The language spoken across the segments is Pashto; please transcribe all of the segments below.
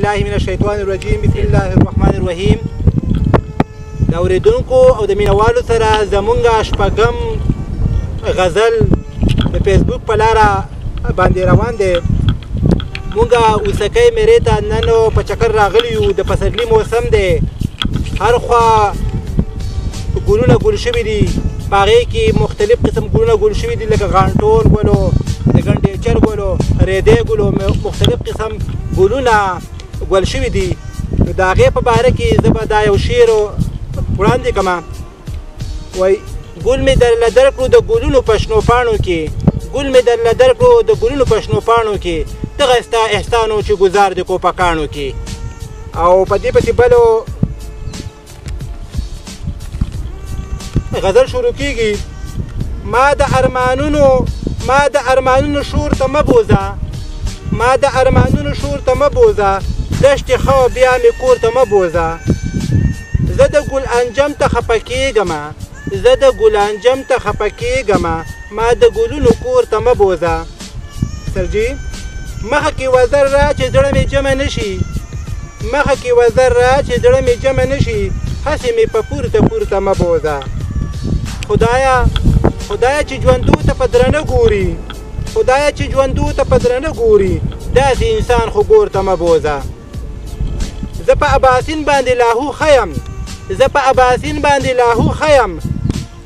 بالله من الشیطان الرجیم بسم الله الرحمن الرحیم. د اوریدونکو او د مینوالو سره زمونږ شپږم غزل د فیسبوک په لاره باندې روان دی. مونږ اوسکۍ میرې ته نن په چکر راغلي یو. د پسرلي موسم دی، هر خوا ګلونه ګل شوي دي، په هغې کې مختلف قسم ګلونه ګل شوي دي، لکه غانټول ګلو، د ګنډېچر ګلو، ریدی ګلو، مختلف قسم ګلونه ګل شوي دي. نو د هغې په باره کې زه به دا یو شعر وړاندې کړم. وایي ګل مې درله درکړو د ګلونو په شنو پاڼو کې، ګل مې درله درکړو د ګلونو په شنو پاڼو کې، دغه ستا احسان و چې ګزار د کوپکاڼو کې. او په دې پسې بلو غزل شروع کېږي. ما د ارمانونو شور ته مه بوځه، ما د ارمانونو شور ته مه بوځه، دشتې ښه بیا مې کور ته مه بوځه. زه د ګل انجم ته خفه کېږمه، زه د ګل انجم ته خفه کېږمه، ما د ګلونو کور ته مه بوځه. سرجي مخه کې وزر را چې زړه مې جمع نه شي، مخه کې وزر را چې زړه مې جمع نه شي، هسې مې په پورته پورته مه بوځه. خدایه چې ژوندو ته په درنه ګوري، خدایه چې ژوندو ته په درنه ګوري، داسې انسان خو ګور ته مه بوځه. زه په اباسین باندې لاهو ښیم، زه په اباسین باندې لاهو ښیم،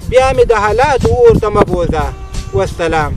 بیا مې د حالاتو اور ته مه بوځه. والسلام.